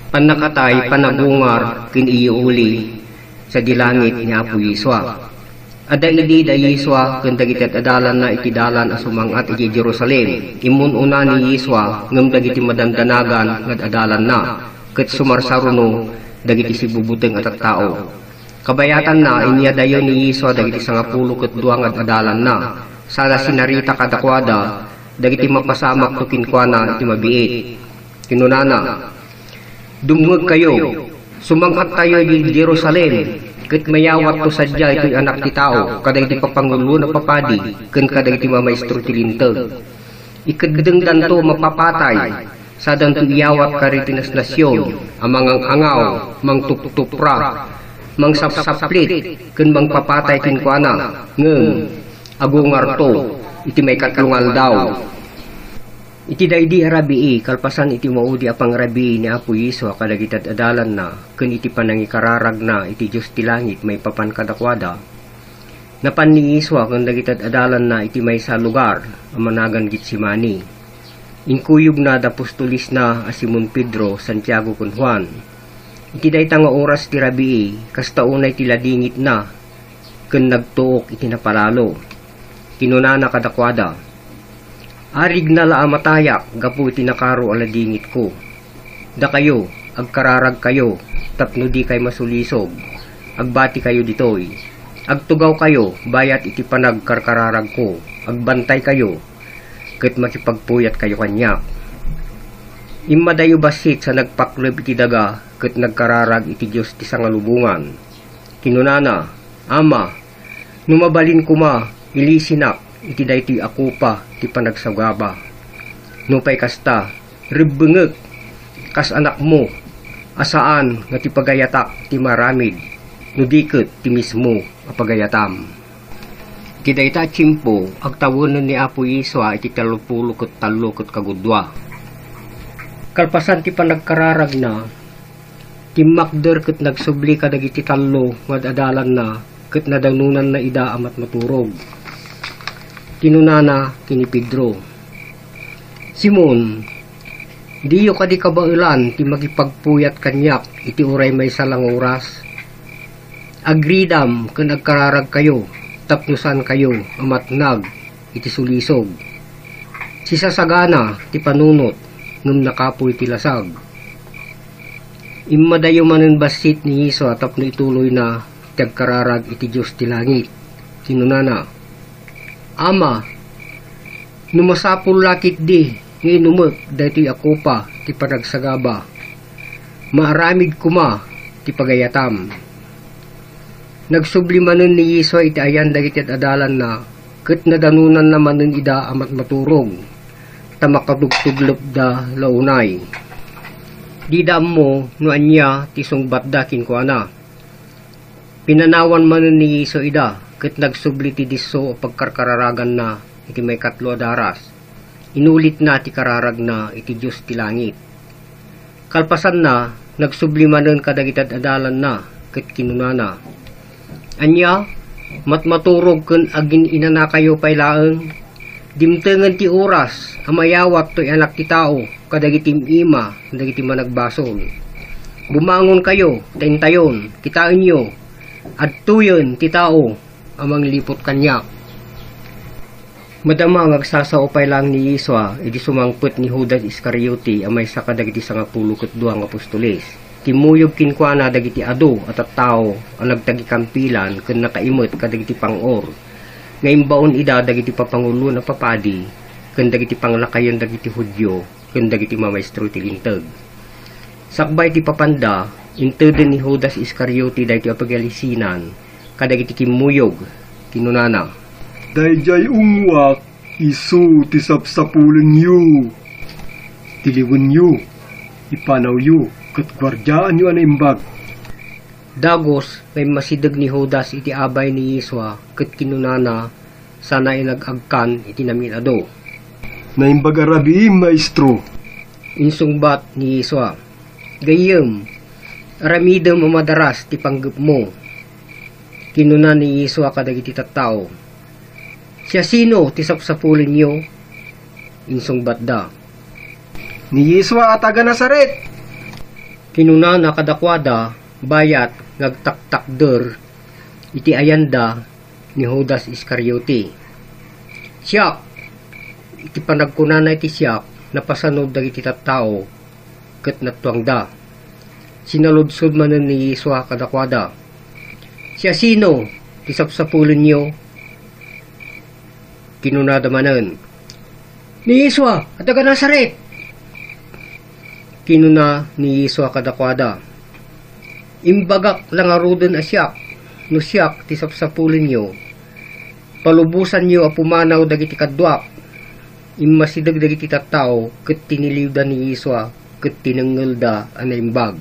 panakatay panabungar kin iuli sa dilangit ni Apo Yiswa. Ada idi da Yiswa ken dagiti adalan na iti dalan a sumangat iti Jerusalem. Imun una ni Yiswa ngem dagiti madandanagan nga adalan na ket sumarsaruno dagiti sibubuteng at tao. Kabayatan na inya dayon ni Yiswa dagiti 12 nga adalan na. Sana sinarita kadakwada dagiti mapasamak to kinkwana iti mabiit. Kinunana, dumngeg kayo, sumangat tayo di Jerusalem, ket mayawat to sadya ito'y anak ti tao, kadagiti papangulo na papadi, ken kadagiti mamaestro ti linteg. Ikadengdan to mapapatay, sadan to iyawat karitinas nasyon, amangang angaw, mang tuptupra, mang sapsaplit, ken mang papatay kinkwana, ngem, agungar to, iti may katlungal daw. Iti daydi arabii, kalpasan iti maudi apang rabii ni Apo Yiswa kadagitad adalan na, ken iti panangikararag na iti Diyos ti langit may papan kadakwada. Napan ni Yiswa ken dagitad adalan na iti may sa lugar, amanagan Gitsimani. Inkuyog na dapustulis na a Simon Pedro, Santiago ken Juan. Iti dayta nga oras ti rabii, kasta unay ti ladingit na, ken nagtuok iti napalalo. Kinunana kadakwada, arig na laamatayak, gapu iti nakaro aladingit ko. Da kayo, agkararag kayo, tapno di kay masulisog. Agbati kayo ditoy. Agtugaw kayo, bayat iti panagkarkararag ko. Agbantay kayo, ket makipagpuyat kayo kanya. Imadayo basit sa nagpakleb iti daga, ket nagkararag iti Diyos ti sangalubungan. Kinunana, Ama, numabalin kuma, ilisinak, iti dayti ako pa ti panagsagaba. Nupay kasta, ribbengeg, kas anak mo, asaan nga ti pagayatak ti maramid, nudiket ti mismo a pagayatam. Iti dayta tiyempo, agtawenen ni Apo Yiswa iti 33 ket kagudwa. Kalpasan ti panagkararag na, ti makder ket nagsubli kadagiti 3 nga adalan na, ket nadanunan na ida amat maturog. Kinunana kini Pedro, Simon, diyo kadi kabailan ti magipagpuyat kanyak iti uray may salang oras. Agridam ken agkararag kayo, tapnusan kayo amatnag iti sulisog. Sisasagana ti panunot ngem nakapoy ti lasag. Immadayo manen basit ni Yiswa tapno ituloy na ti agkararag iti Diyos ti langit. Kinunana, Ama, numasapul lakit di, nginumek dati ako pa, ti panagsagaba. Maaramid kuma, ti pagayatam. Nagsublimanon ni Yiswa iti ayan dagiti adalan na, ket nadanunan naman ng ida amat maturog, tamakadugtuglop da launay. Didam mo, no anya, ti sungbat da kinkwana. Pinanawan manon ni Yiswa ida, ket nagsubli ti disso o pagkarkararagan na iti may 3 daras. Inulit na ti kararag na iti Diyos ti langit. Kalpasan na, nagsublimanen kadagitad adalan na, ket kinunana, Anya, matmaturog ken agin inana kayo paylaeng, dimtengen ti oras, amayawat to'y anak ti tao, kadagitim ima, kadagiti managbasol. Bumangon kayo, taintayon, kitain nyo, adtuyon ti tao, amang lipot kanya. Madamang agsasaupay lang ni Yiswa, edi sumangpet ni Judas Iscariote amay sa kadagiti 12 nga apostoles. Timuyog kinkwana dagiti ado at tao ang nagtagikampilan ken nakaimot kadagiti pangor. Ngayon baon ida dagiti papangulo na papadi ken dagiti panglakayon dagiti Hudyo ken dagiti mamaestro ti linteg. Sakbay ti papanda, inteden ni Judas Iscariote dagiti apagalisinan kadagiti kimuyog, kinunana, Dayjay ungwak, isu ti sapsapulen yu, tiliwen yu, ipanaw yu, ket gwardyaan yu anaimbag. Dagos, may masidag ni Judas iti abay ni Yiswa, ket kinunana, sana inagagkan iti namin ado. Naimbag arabi, maestro. Insungbat ni Yiswa, Gayem, aramidem mamadaras ti panggep mo. Kinuna ni Yiswa kadagiti tattao, siya sino ti sapsapulin niyo? Insungbat da, Ni Yiswa at taga Nazaret. Kinuna na kadakwada bayat nagtaktakder iti ayanda ni Judas Iscariote. Siak iti panagkunana iti siak napasanod dagiti tattao ket nattuangda. Sinaludsod manen ni Yesua kadakwada. Siya sino ti sapsapulon niyo? Kinunada manen. Ni Yesua at taga Nazaret. Kinuna ni Yesua kadakwada. Imbagak lang aruden asyak, no siyak ti sapsapulin niyo. Palubusan niyo a pumanaw dagiti kadwak. Immasidag dagiti tattao ket tiniliwda ni Yesua ket tinengelda anaimbag.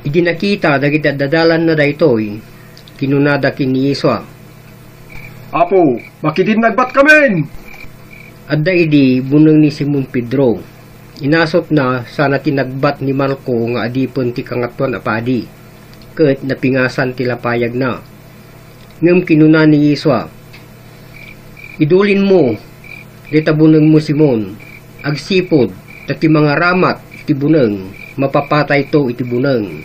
Idi nakita dagiti dadalan na daytoy, kinunada kin ni Yesua. Apo, bakidin nagbat kamen? Adda idi buneng ni Simon Pedro. Inasot na sana tinagbat ni Malco nga adipon ti kangatuan a padi. Ket napingasan ti lapayag na. Ngem kinuna ni Yesua. Idulin mo, dita buneng mo Simon, agsipod, tati mga ramat iti buneng, mapapatay to iti buneng.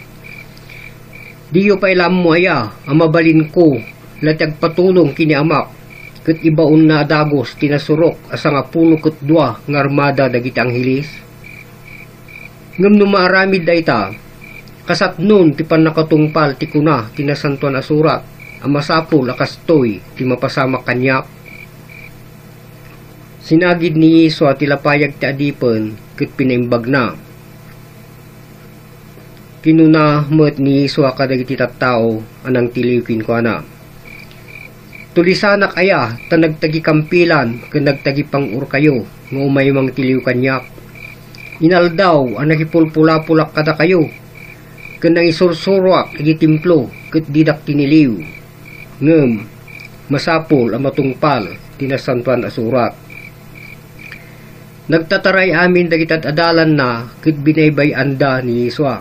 Diyo pa ilam mo aya, amabalin ko, latag patulong kini amak, ket ibaon na dagos tinasurok asa nga 12 nga armada dagiti anghelis. Ngem no maaramid dayta, kasat nun ti panakatungpal ti kuna tinasantuan a surat, amasapol akastoy ti mapasamak kanyak. Sinagid ni Yesua ti lapayag ti adipon ket pinaimbag na. Kinuna met ni Yesua kadagiti tattao anang tiliwkin ko ana. Tulisanak aya ta nagtagi kampilan ken nagtagi pangur kayo nga umay mang tiliw kanyak. Inaldaw ang nakipulpula-pulak kada kayo ken nang isursuruak iti templo ket didak tiniliw. Ngem masapol ang matungpal tinasantuan a surat. Nagtataray amin dagiti adalan na ket binaybay anda ni Yesua.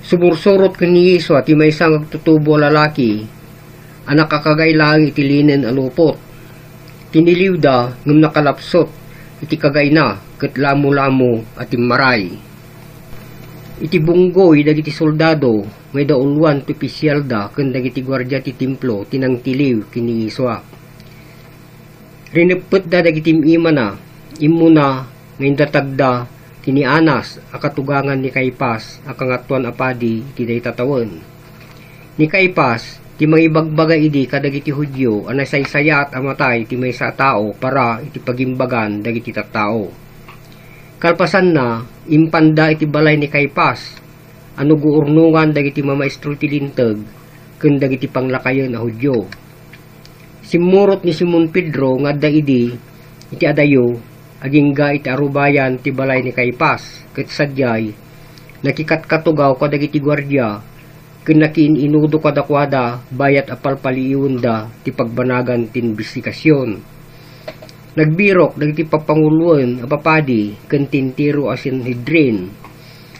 Sumursurot ken ni Yesua ti maysa agtutubo lalaki ang nakakagaylang iti linen a lupot. Tiniliwda ngem nakalapsot iti kagay na ket lamo-lamo at maray. Iti bunggoy dagiti soldado may daulwan ti opisyal da ken dagiti gwardiya ti templo tinangtiliw kini Yesua. Rinepet da dagiti imana imuna ngayon datagda kini Anas a katugangan ni Caipas a kangatuan a padi ti daytatawan. Ni Caipas ti mangibagbaga idi kadagiti Hudyo a nasaysayat a matay ti maysa a tao para iti pagimbagan dagiti tattao. Kalpasan na impanda iti balay ni Caipas ano guurnungan dagiti mamaestro ti linteg ken dagiti panglakayon a Hudyo. Simurot ni Simon Pedro nga adda idi iti adayo agingga iti arubayan ti balay ni Caipas ket sadyay nakikatkatugaw kadagiti gwardiya ken nakiininudo kadakwada bayat apalpaliiwen da ti pagbanagan ti investigasyon. Nagbirok dagiti papanguluan a papadi ken tintiro a Sanhedrin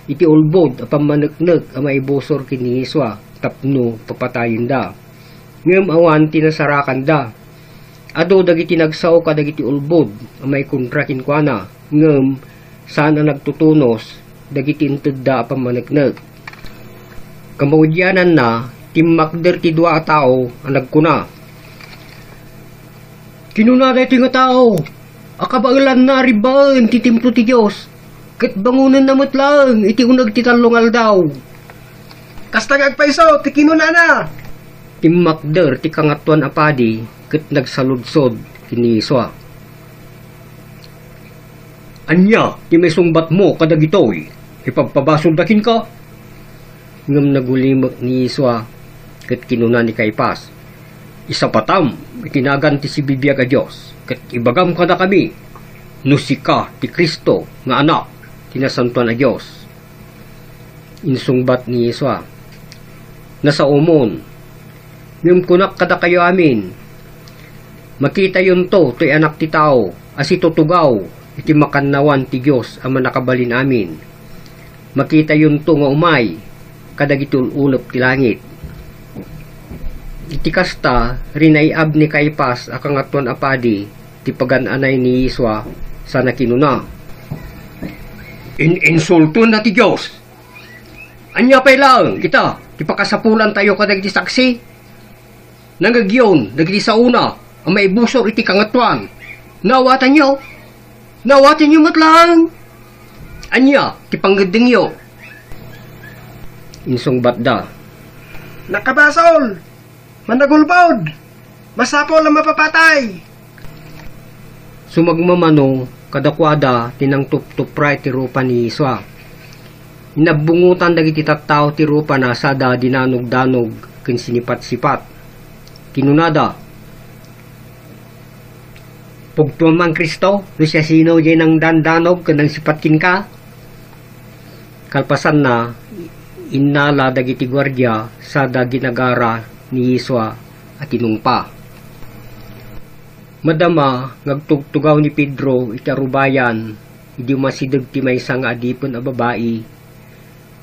iti ulbod a pamaneknek a maibusor kini Yesua tapno papatayen da. Ngem awan tinasarakan da. Ado dagiti nagsao kadagiti ulbod a may kontrakin kuana ngem saan ang nagtutunos dagiti inted da pamaneknek. Kamawdyanan na timmakder ti dua a tao ang nagkuna. Kinuna daytoy nga tao akabailan na ribaan ti templo ti Dios ket bangunan na lang iti uneg ti talungal daw. Kasta agpaiso, ti kinuna na! Timmakder ti kangatuan a padi ket nagsaludsod kini Yesua. Anya ti may sungbat mo kadagitoy ipagpabasol dakin ka? Ngem nagulimek ni Yesua ket kinuna ni Caipas. Isa patam itinagan ti si bibiyag a Dios ket ibagam kada kami no sika ti Kristo nga anak tinasantuan a Dios. Insungbat ni Yesua. Nasa umon ngem kunak kada kayo amin. Makita yun to'y anak ti tao, asi tutugaw, iti makannawan ti Diyos ang manakabalin amin. Makita yun to nga umay, kadagitul ulap ti langit. Iti kasta, rinayab ni Caipas a kangatuan a padi, ti pagananay ni Yesua, sana kinuna. Insulto na ti Diyos, Anya pa'y lang, kita, ti pakasapulan tayo kadagiti saksi. Nangagyon, dagiti sa una, ang maibusor iti kangatuan. Nawatan nyo matlang. Anya, ti panggading yo. Insong batda. Nakabasol! Managulbod! Masapol ang mapapatay! Sumagmamano, kadakwada, tinang tup-tupray ti rupa ni Iswa. Nabungutan dagiti tattao ti rupa na sada dinanog-danog ken sinipat-sipat. Kinunada. Pugtuan man Kristo, no siya sino jay nang dandanog ken nang sipatkin ka. Kalpasan na, innala dagiti gwardya sada ginagara ni Iswa at inungpa. Madama, ngagtugtugaw ni Pedro iti arubayan, idi masideg ti maysa nga adipon a babae.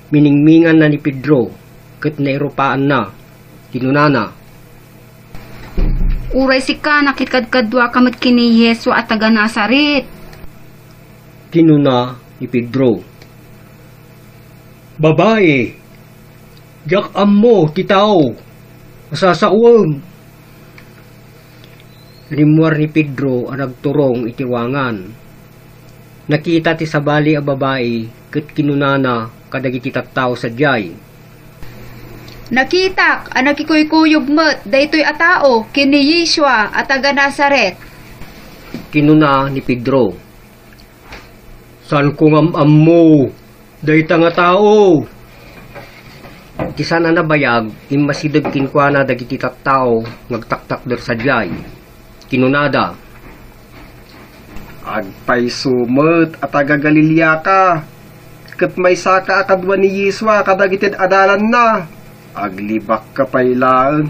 Miningmingan na ni Pedro, ket nairupaan na, tinunana. Uray si ka, nakitkadkadwa kamot kini Yesu at taga Nazaret. Tinuna ni Pedro. Babae, jak ammo ti tao, masasauwag. Rimuar ni Pedro ang nagturong itiwangan. Nakita ti sabali a babae, ket kinunana kadagiti tattao sa jay. Nakitak, ang nakikuykuyog met, daytoy a tao, kini Yeshua at taga Nazaret. Kinuna ni Pedro. San ko ngam ammo, dayta nga tao. Ti sana nabayag, immasideg kinkwana dagiti tattao, ngagtaktak der sa jay. Kinunada. Agpay sumet at taga Galilea ka. Ket may saka akadwa ni Yeswa kadagitid adalan na. Aglibak ka pailaan.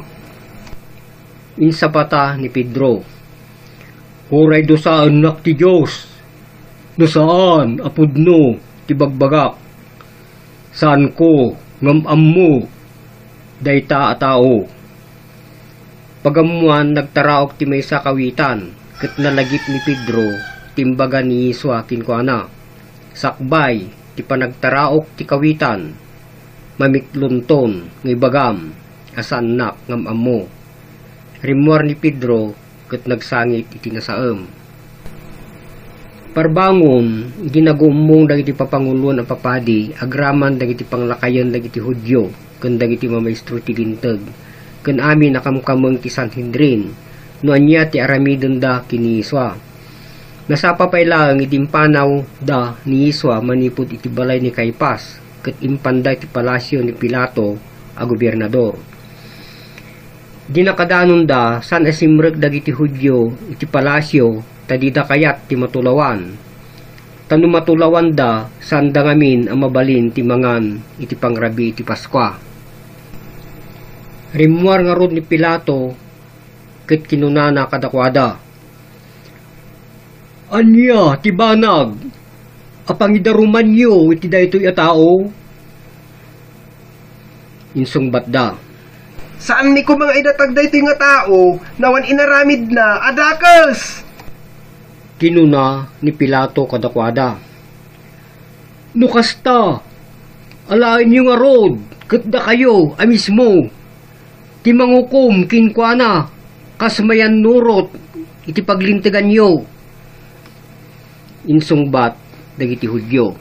Insapata ni Pedro. Huray do saan nak ti Diyos. Do saan apudno ti bagbagak. Saan ko ngamam mo dayta a tao. Pagamuan nagtaraok ti maysa kawitan ket nalagip ni Pedro timbaga ni Yeswa kinkuana. Sakbay ti panagtaraok ti kawitan mamiklunton ng bagam asan nak ngamam mo. Rimuar ni Pedro ket nagsangit iti nasaem. Parbangon ginagumong dagiti papanguluan a papadi agraman dagiti panglakayon dagiti Hudyo ken dagiti mamaestro ti linteg ken amin nakamkameng ti Sanhedrin no anya ti aramidon da kini Yeswa. Nasapa pay lang idimpanaw da ni Yeswa manipud iti balay ni Caipas ket impanday ti palasyo ni Pilato a gobernador. Dinakadanon da san asimrek dagiti Hudyo iti palasyo tadida kayat ti matulawan. Tanu matulawan da san dangamin ang mabalin ti mangan iti pangrabi ti Paskwa. Rimuar nga rod ni Pilato ket kinunana kadakwada. Anya ti banag apangidaruman yo iti daytoy a tao. Insong batda. Saan ni ko mga idatag daytoy nga tao nawan inaramid na adakas? Kinuna ni Pilato kadakwada. Nukasta, alain nyo nga rod, ket da kayo amismo. Ti mangukom kinkwana, kasmayan nurot, iti paglintigan nyo. Insungbat, dagiti Hudyo.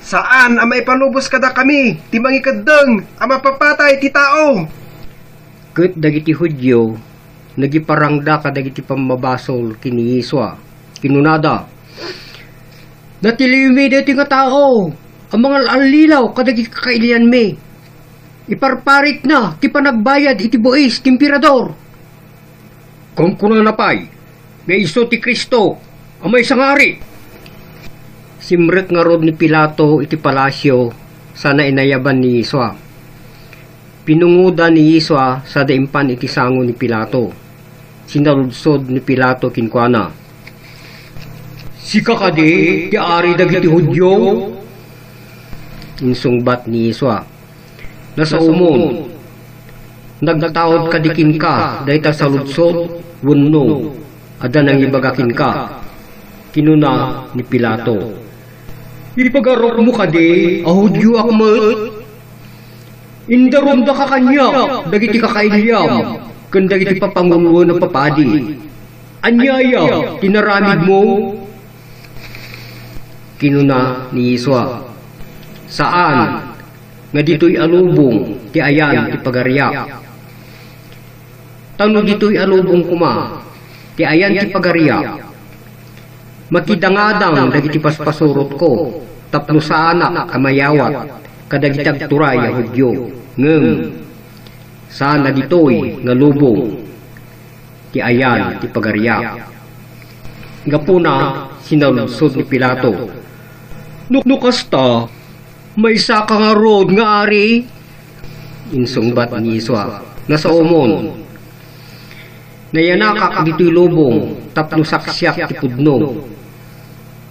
Saan ang may palubos kada kami, ti mangikadeng, ang mapapatay ti tao? Ket dagiti Hudyo, nagiparangda kadagiti pamabasol kini Yeswa. Kinunada. Natiliw dati nga tao, ang mga alilaw kadagiti kakailian me. Iparparit na, ti panagbayad iti buis, ti emperador. Kung kuno napay, may iso ti Kristo, ang may sangari. Simrek nga rod ni Pilato iti palasyo, sana inayaban ni Yeswa. Pinunguda ni Yeswa sa daimpan iti sango ni Pilato. Sinaludsod ni Pilato kinkwana. Sika kadi, ti ari dagiti Hudyo? Insungbat ni Yeswa. Nasa umon, nagtawad kadikin ka, dayta sa lutsod, wenno, ada nang ibagakin ka. Kinuna ni Pilato. Ipagarok mo kadi, ahudyo akmat. Indarom da ka kanya, dagiti kakailyam, kan dagiti papangulo ng papadi. Anyaya, tinaramid mo. Kinuna ni Yiswa, saan? Nga dito'y alubong, ti ayan, ti pagarya. Tano dito'y alubong kuma, ti ayan ti pagarya. Makidangadang dagiti paspasurot ko, tapno sa anak kamayawat, kadagitag turay a hudyo. Ngem, sana dito'y nga lubong, ti ayan ti pagarya. Gapuna sinalusod ni Pilato, nukasta, may isa ka nga road nga ari. Insungbat ni Yiswa, nasa umon. Nayanakak dito'y lubong, tapno saksyak ti pudno.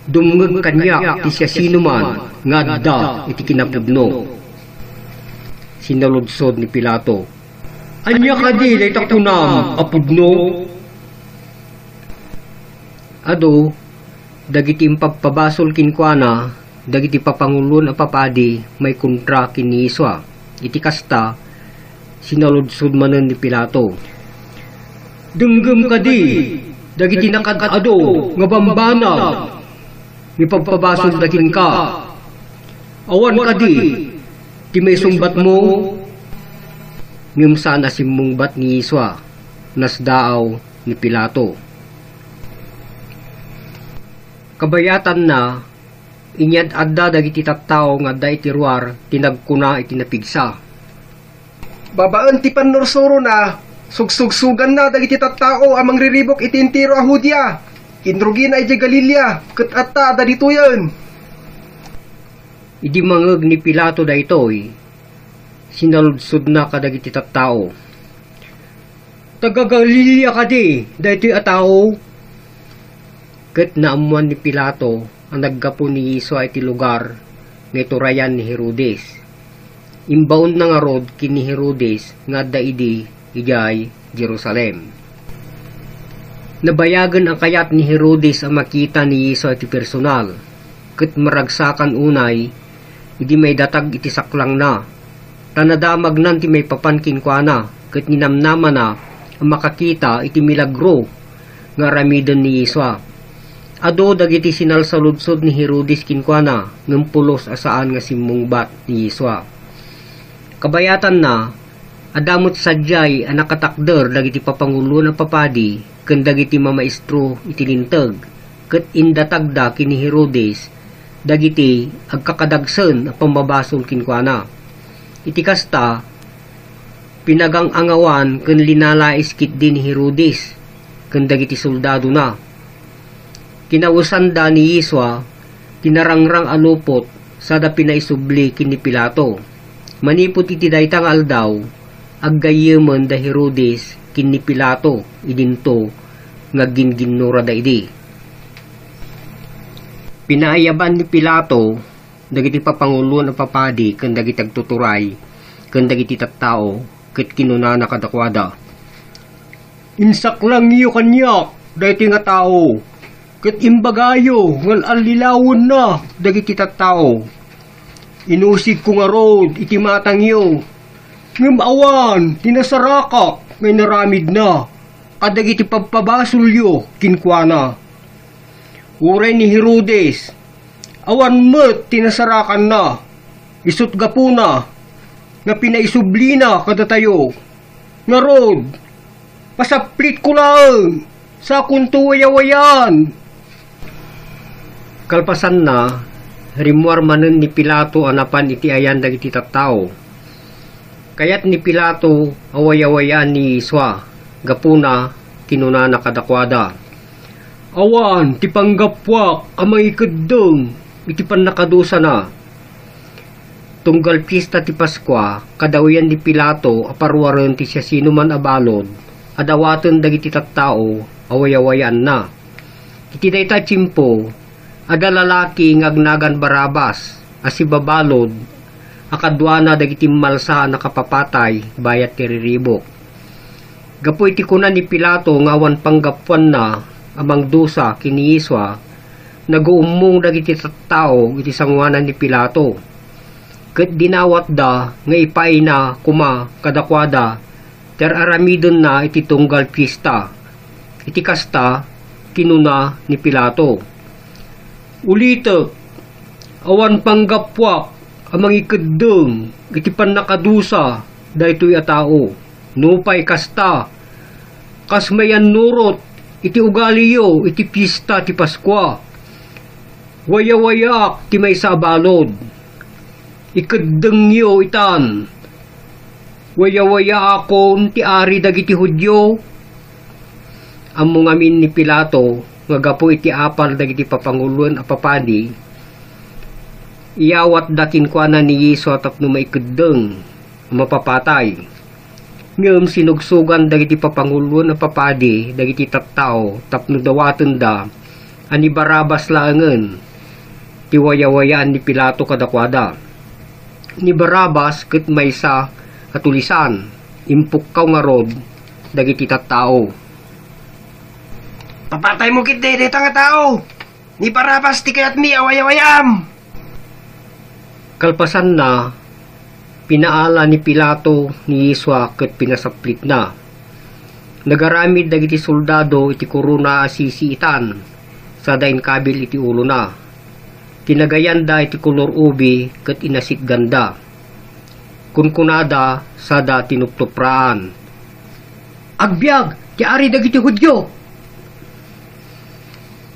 Dumngeg kanyak ti siya sinuman, ngadda iti kinapudno. Sinaludsod ni Pilato, anya ka di, dayta kunam, apudno. Ado, dagiti impapabasol kinkwana, dagiti papangulon a papadi, may kontra kini Yiswa. Iti kasta, sinaludsod manen ni Pilato, denggem ka di, dagiti nakadado, nga bambana, ipagpabasol dakin ka. Awan ka di, ti may sumbat mo. Ngem sana simmungbat ni Yiswa, nasdaaw ni Pilato. Kabayatan na, inyad adda dagiti tattao nga adda iti ruar, tinagkuna iti napigsa. Babaan ti panursuro na, sugsugsugan na dagiti tattao amang riribok iti intiro a Hudya. Indrugin ay di Galilea, ket atta da dito yan. Idi mangeg ni Pilato daytoy, sinaludsod na kadagiti tattao. Taga Galilea kadi, daytoy a tao. Ket naamuan ni Pilato ang naggapo ni Yiswa iti lugar nga iturayan ni Herodes. Imbaon na nga rod kini Herodes nga daidi ijay Jerusalem. Nabayagan ang kayat ni Herodes ang makita ni Yiswa iti personal. Ket maragsakan unay, idi may datag iti saklang na. Tanadamag nan ti may papankin kwa na, ket ninamnama na ang makakita iti milagro nga ramiden ni Yiswa. Ado dagiti sinalsaludsod ni Herodes kinkwana ngem pulos asaan nga simmungbat ni Yiswa. Kabayatan na, adamot sadyay ang nakatakder dagiti papangulo na papadi ken dagiti mamaestro iti linteg ket indatagda kini Herodes dagiti agkakadagsen a pambabasol kinkwana. Iti kasta pinagang-angawan ken linalais kit din ni Herodes ken dagiti soldado na. Kinawusanda ni Yiswa, tinarangrang alupot, sada pinaisubli kini Pilato. Manipot iti daytang aldaw, aggayemen da Herodes kini Pilato, idinto, nga ginginura da idi. Pinaayaban ni Pilato, dagiti papangulo ng papadi, ken dagiti agtuturay, ken dagiti tattao, ket kinunana kadakwada. Insak lang iyo kanyak, daytoy nga tao. Ket imbagayo ngal alilawon na dagiti tattao. Inusig ko nga rod iti matang iyo. Ngem awan tinasaraka ngay naramid na. Kadagiti pagpabasol yo kinkwana. Uray ni Herodes. Awan met tinasarakan na. Isut gapuna nga pinaisubli na kadatayo. Nga rod pasaplit ko lang sa kuntuwayawayan. Kalpasan na, rimuar manen ni Pilato anapan iti ayan dagiti tattao. Kayat ni Pilato away-awayan ni Yiswa, gapuna kinunana kadakwada. Awan, ti panggapwak, amay ikeddeng, iti panakadusa na. Tunggal pista ti Paskwa, kadawian ni Pilato aparwaran ti siya sinuman abalod, adawaten dagiti tattao, away-awayan na. Iti dayta tsimpo, ada lalaki ngagnagan Barabas, asibabalod, akadwana dagiti malsa nakapapatay, bayat tiriribok. Gapoy ti kuna ni Pilato ngawan panggapuan na, amang dusa kini Yiswa, naguumong dagiti tattao iti sangwanan ni Pilato. Ket dinawat da nga ipay na kuma kadakwada ter aramidon na iti tunggal pista. Iti kasta kinuna ni Pilato. Ulitek, awan panggapwak amang ikeddeng iti pannakadusa daytoy a tao. Nupay kasta kas mayan nurot iti ugaliyo iti pista ti Paskwa. Waya-wayak ti may sabalod. Ikeddeng yo itan. Waya-waya akon ti ari dagiti Hudyo. Among amin ni Pilato nga gapo iti apal dagiti papanguluan a papadi. Iyawat dakin kwa na ni Yesu tapno maikeddeng mapapatay. Ngem sinugsugan dagiti papanguluan a papadi dagiti tattao tapno dawaten da ani Barabas laengen. Ti waya-wayaan ni Pilato kadakwada. Ni Barabas ket maysa katulisan impukkaw nga rod dagiti tattao. Papatay mo kit dede nga tao. Ni Barabas ti kayat mi away-awayam. Kalpasan na, pinaala ni Pilato ni Yesua ket pinasaplit na. Nagaramid dagiti soldado iti kuruna asisiitan, sa dain kabil iti ulo na. Kinagayanda iti kulor ubi ket inasit ganda. Kunkunada sada tinuptupraan. Agbyag, ti ari dagiti Hudyo.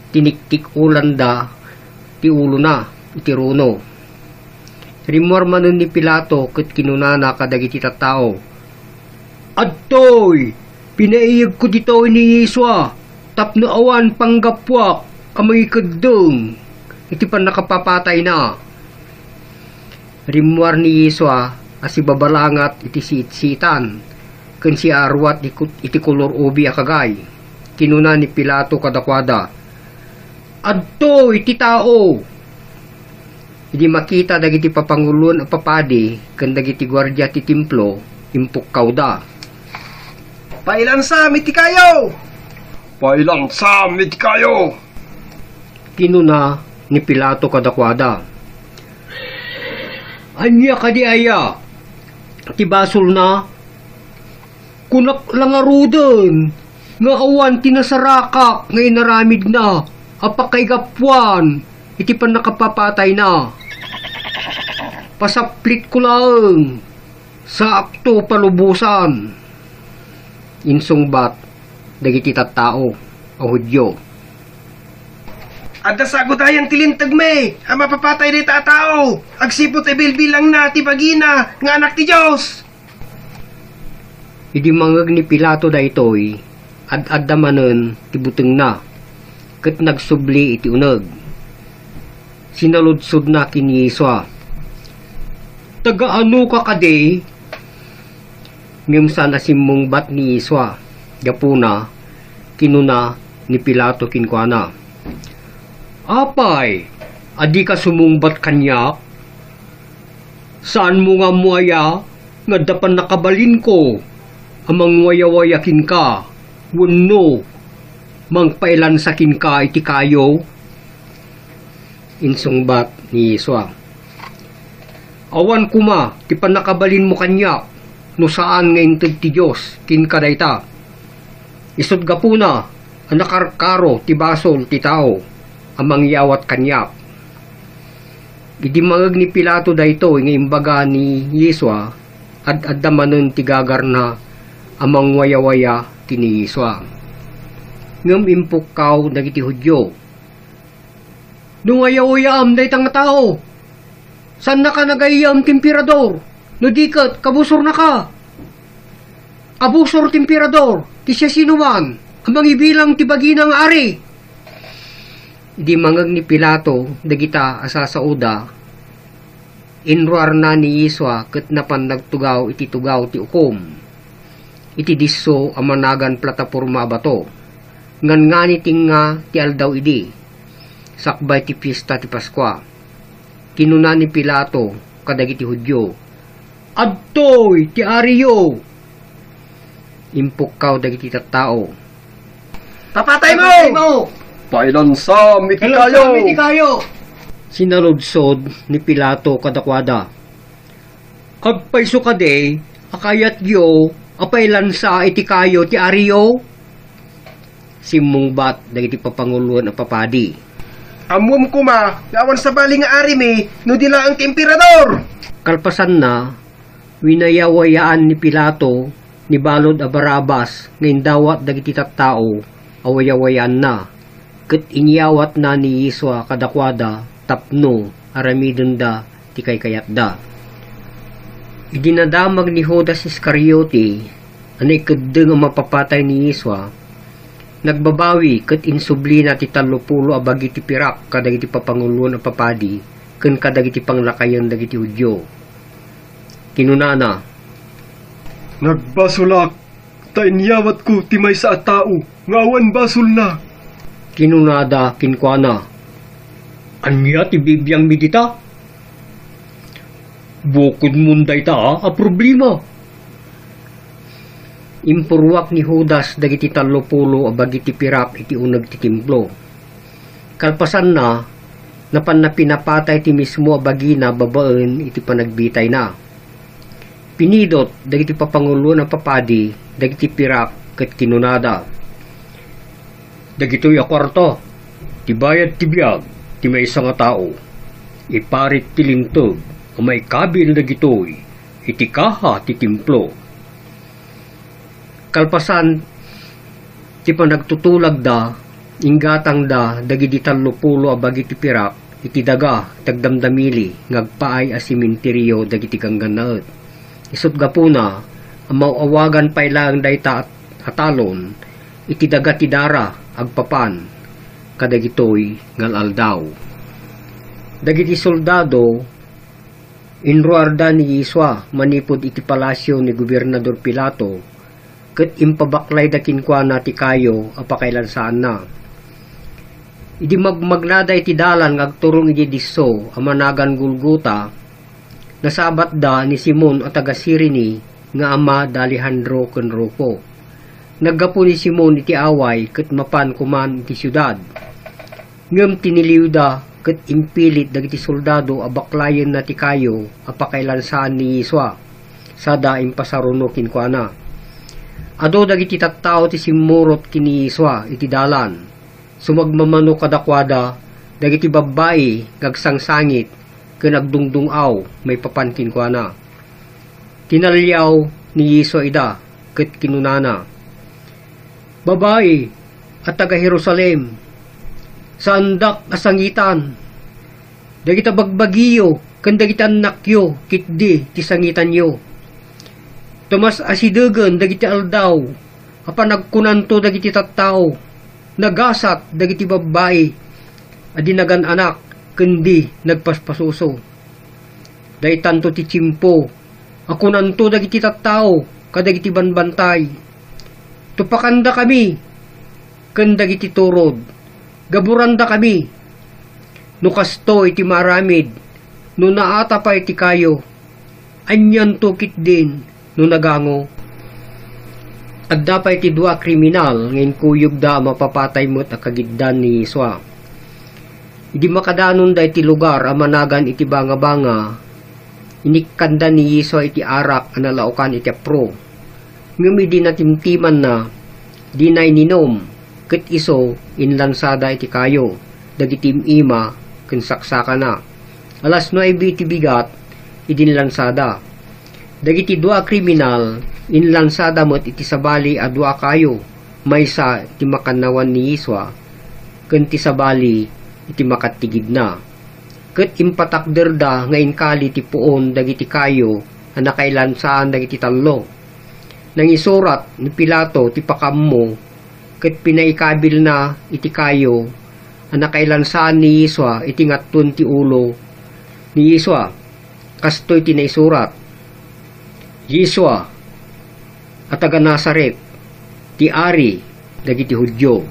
Tiniktik ulanda ti ulo na iti runo. Rimor manon ni Pilato ket kinunana kadagiti tattao. Adtoy, pinaiyag ko dito ni Yesua, tapno awan panggapwak amang ikeddeng iti pan nakapapatay na. Rimwar ni Yesua asi babalangat iti siit-sitan ken si arwat iti kolor ubi akagay. Kinuna ni Pilato kadakwada. Adto iti tao. Idi makita dagiti papangulon a papadi ken dagiti gwardiya ti templo impukkaw da. Pailan sa iti kayo. Pailan sa iti kayo. Kinuna ni Pilato kadakwada. Anya kadi aya. Ti basol na. Kunak lang aruden. Nga awan tinasaraka nga inaramid na. Apakay gapwan. Iti pan nakapapatay na. Pasaplit ko lang. Sa akto palubusan. Insungbat. Dagiti tattao. A Hudyo. Adda sa agutayan tilintag me, ang mapapatay ni tao. Agsipot e bilbilang na ti pagina, nga anak ti Diyos. Idi mangag ni Pilato daytoy, ad-adda manen ti buteng na, ket nagsubli iti uneg. Sinaludsod na kini Yesua. Tagaano ka kade? Ngem sana simmungbat ni Yesua, gapuna, kinuna ni Pilato kinkwana. Apay, adi ka sumungbat kanyak? Saan mo nga muaya, nga dapan nakabalin ko, amang wayawayakin ka, wano, mangpailan sakin ka iti kayo? Insungbat ni Yesua. Awan kuma, ti panakabalin mo kanyak, no saan nga integ ti Diyos, kin kadayta. Isod gapuna, ang nakarkaro ti basol ti tao, amang yawat kanyak. Idi mangag ni Pilato dayto nga imbaga ni Yesua ad-adda manen ti gagar na amang waya-waya ti ni Yesua. Ngem impukkaw dagiti Hudyo. No waya-wayam daytang nga tao. San na ka nagayam temperador? No diket kabusor na ka. Abusor temperador ti siya sinuman amang ibilang ti baginang ari. Di mangag ni Pilato dagita asasauda inruar na ni Yesua ket napan nagtugaw iti tugaw ti ukom iti disso a managan plataporma bato ngan ngani tinga ti aldaw idi sakbay ti pista ti Paskwa. Kinuna ni Pilato kadagiti Hudyo. Adtoy ti ariyo. Impukkaw dagiti tattao. Papatay mo! Pailansam iti kayo. Sinaludsod ni Pilato kadakwada. Agpaiso ka de, akayat yo, apailansa iti kayo ti ariyo. Simungbat dagiti papanguluan a papadi. Amum kuma, yawan sa bali nga ari mi, no dila ang emperador. Kalpasan na, winayawayaan ni Pilato ni Balod a Barabas ngayon dawat dagiti tattao awayawayaan na. Ket inyawat na ni Yesua kadakwada tapno aramidon da ti kaykayat da. Idinadamag ni Judas Iscariote anay kedde nga mapapatay ni Yesua. Nagbabawi ket insubli na ti 30 abagi ti pirak kadagiti papanguluan a papadi ken kadagiti panglakayan dagiti Hudyo. Kinunana, Nagbasulak, ta inyawat ko ti may sa tao, ngawan basol na. kinunada kinkwana. Anya ti bibiyang midita? Bukod munday ta a problema. Impurwak ni Judas dagiti 30 abagi ti pirak iti uneg ti templo. Kalpasan na, napan na pinapatay ti mismo abagi na babaen iti panagbitay na. Pinidot dagiti papangulo ng papadi dagiti pirak ket kinunada. Dagitoy a kwarto, ti bayad ti biyag, ti may nga tao. Iparit ti lintog, o may kabil dagitoy, iti kaha ti templo. Kalpasan, ti panagtutulag da, inggatang da, dagiti 30 abagi ti pirak, iti daga, tagdamdamili, ngagpaay a simenteryo dagiti kangganaet. Isut gapuna, ang mauawagan pa ilang dayta atalon, iti daga ti dara, agpapan, kadagitoy ngal aldaw. Dagiti soldado, inruarda ni Yesua, manipod iti palasyo ni Gobernador Pilato, ket impabaklay da kinkwana ti kayo, apakailansaan na. Idi magmagnada iti dalan, ngagturong iti disso, amanagan Gulgota, nasabat da ni Simon at taga Sirini nga ama da Alejandro ken Rufo. Naggapo ni Simon iti away ket mapan kuman iti syudad. Ngem tiniliw da ket impilit dagiti soldado abaklayen na ti kayo apakailansaan ni Yesua. Sada impasaruno kinkwana. Ado dagiti tattao ti simurot kini Yesua iti dalan. Sumagmamano kadakwada dagiti babae ngagsangsangit ken nagdungdungaw may papankin ko na. Tinalyaw ni Yesua ida ket kinunana. Babae at taga Jerusalem, sa andak asangitan, dagita bagbagiyo ken dagita annakyo kitdi ti sangitan yo. Tumas asidegan dagiti aldaw, apan nagkunanto dagiti tattao, nagasat dagiti babae, adi nagan anak, kendi nagpaspasuso. Daytanto ti tsimpo, ako nanto dagiti tattao, kadagiti banbantay. Tupakanda kami, ken dagiti turod, gaburanda kami. No kasto iti maramid, no naata pa iti kayo, anyan to kit din, no nagango. Adda pa iti 2 kriminal, ngayon kuyog da mapapatay mo't akagiddan ni Yesua. Idi makadanon da iti lugar amanagan iti banga-banga, inikanda ni Yesua iti arak analaukan iti apro. Ngem idi natimtiman na, di na ininom, ket iso inlansada iti kayo, dagiti ima ken saksaka na. Alas 9 iti bigat, idinlansada. Dagiti 2 kriminal, inlansada met iti sabali a 2 kayo, maysa iti makanawan ni Yesua, ken ti sabali iti makatigid na. Ket impatakder da ngayon kali ti puon dagiti kayo na nakailansaan dagiti 3. Nang isurat ni Pilato ti pakammo ket pinaikabil na iti kayo na nakailansaan ni Yesua iti ngatton ti ulo ni Yesua. Kastoy ti naisurat. Yesua at taga Nazaret ti ari dagiti Hudyo.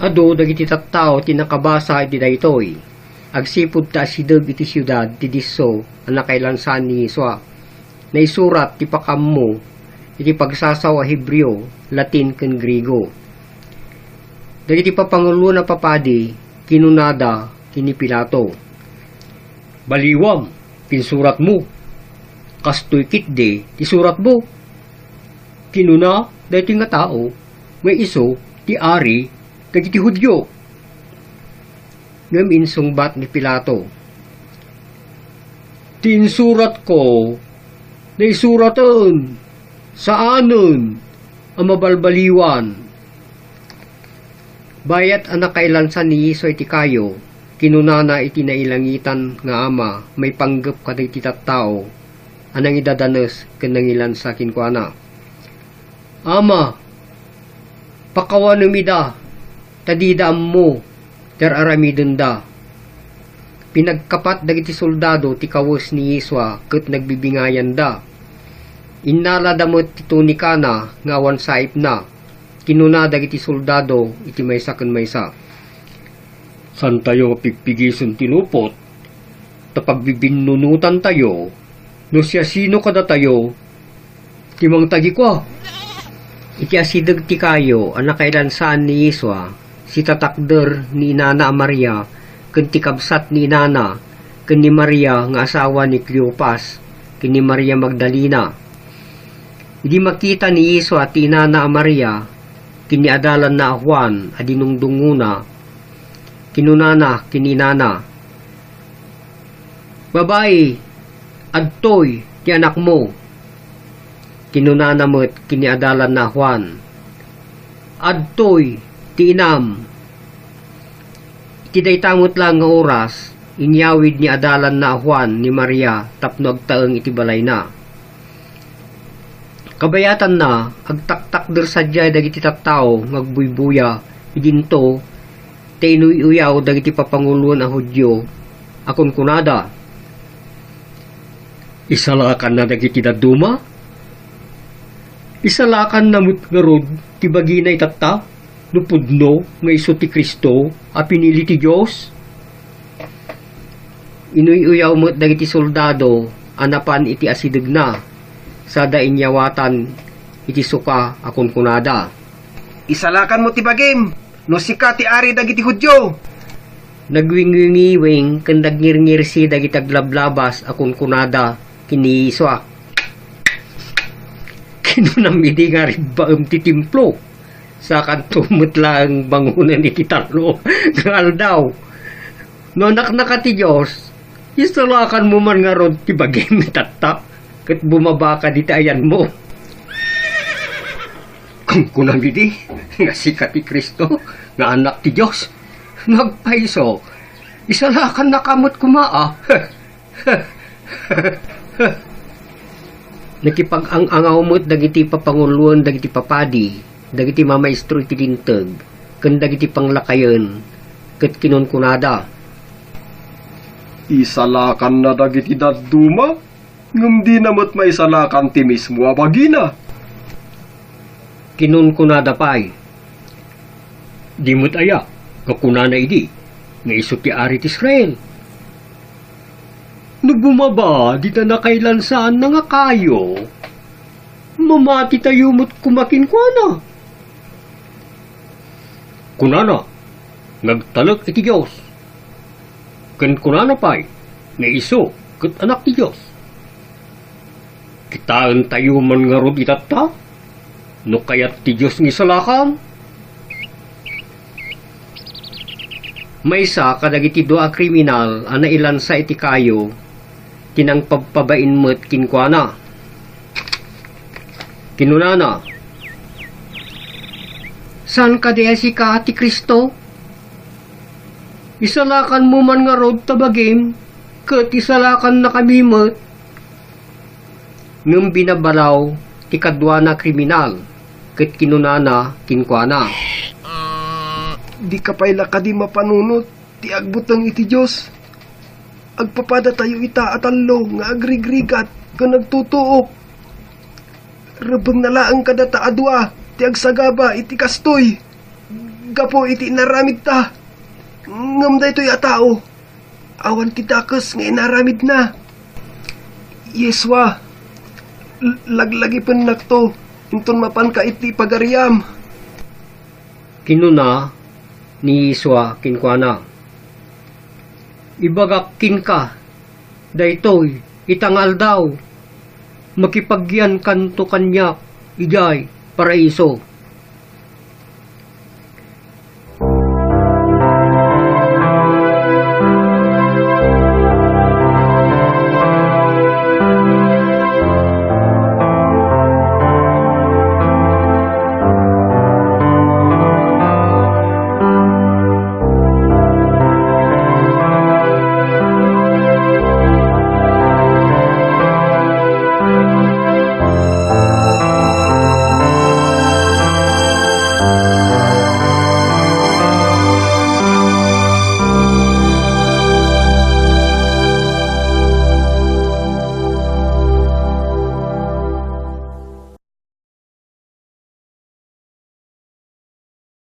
Ado dagiti tattao ti nakabasa iti daytoy. Agsipud ta sideg iti syudad ti disso ang nakailansan ni Yesua. Naisurat ti pakammo iti pagsasaw a Hebreo, Latin ken Griego. dagiti papangulo na papadi, kinunada, kini Pilato. Baliwam, pinsurat mo. Kastoy kitde, ti surat mo. Kinuna, dahiti nga tao, may iso, ti ari, dagiti Hudyo. Ngam insungbat ni Pilato. Tinsurat ko, na isuratan, saanon, ang mabalbaliwan. Bayat anak kailansan ni Iso iti kayo, kinunana iti nailangitan nga ama, may panggap kaday ti tattao, anang idadanes kanangilan sa kinkwana. Ama, pakawanum ida, tadidam mo, ter aramidun da. Pinagkapat dagiti soldado ti kawes ni Yeswa ket nagbibingayan da. Innala damot ti tunikana nga awan saip na. Kinuna dagiti soldado iti maysa ken maysa. San tayo pigpigison tinupot? Tapagbibinunutan tayo, no siya sino kada tayo, timang tagi ko. Iti asidag ti kayo, anak kailansaan ni Yeswa, si tatakder ni Inana Maria, ken ti kabsat ni Inana, ken ni Maria nga asawa ni Cleopas, ken ni Maria Magdalena. Idi makita ni Yeswa ti Inana Maria, kini adalan na Juan adinong dunguna, kinunana kininana. Babae, adtoy ti anak mo. Kinunana mo't kini adalan na Juan. Adtoy ti inam. Iti daytamot lang nga oras, inyawid ni adalan na Juan ni Maria tapno agtaeng iti balay na. Kabayatan na, agtaktak der sadyay dagiti tattao, ngagbuybuya, idinto, tinuy-uyaw dagiti papanguluan a Hudyo, akon kunada. Isalakan na dagiti daduma? Isalakan na mutngarod, ti baginay tatta, nupudno, nga iso ti Kristo, a pinili ti Diyos? Inuy-uyaw mo't dagiti soldado, anapan iti asidag na, sada inyawatan iti suka akon kunada. Isalakan mo ti bagim, no sika ti ari dagiti Hudyo. Nagwingwingiwing ken nagngirngirsi dagiti aglablabas akon kunada kini Yeswa. Kinunamidi nga ribbaem ti templo. Sakan tumut lang bangunan iti talo ngal daw. No naknaka ti Dios, isalakan mo man nga rod ti bagim tatta. Ket bumaba ka diti ayan mo. Kung kunamidi, nga sikat ti Kristo, nga anak ti Diyos, nagpaiso, isalakan na kamot kumaa. Nakipag-ang-angaw mo't dagiti papanguluan, dagiti papadi, dagiti mamaestro iti lintag, ken dagiti panglakayon, ket kinon kunada. Isalakan na dagiti daduma, ngem di namat maisalakan ti mismo a bagina. Kinon kunada pay. Di mo't aya, kakunana idi, nga iso ti ari ti Israel. Nagumaba, di ta nakailansaan na nga kayo. Mamati tayo mo't kumakin ko na. Kunana, nagtalag iti Diyos. Ken kunana pay, nga iso, ket anak ti Diyos. Kitaan tayo man nga rod itata, no kayat ti Diyos ng isalakan. Maysa kadagiti doa kriminal ana ilansa iti kayo, tinang pagpabain mo't kinkwana. Kinunana, saan ka diya si ka ti Kristo? Isalakan mo man nga rod tabagim, ket isalakan na kami mo't. Ngem binabalaw ti kadwa na kriminal, ket kinunana kinkwana. Di ka payla ka di mapanunot, ti agbutang iti Diyos. Agpapada tayo ita atallo, nga agrigrigat, ka nagtutuok. Rabang nalaang kada taadwa, ti agsagaba iti kastoy. Gapo iti naramid ta. Ngam da ito'y atao. Awan ti dakes nga inaramid na. Yeswa, laglagi pennak to, inton mapan ka iti pagariam. Kinuna, ni Yiswa kinkwana. Ibagakin ka, daytoy, itangal daw, makipagyan kanto kanyak, ijay, paraiso.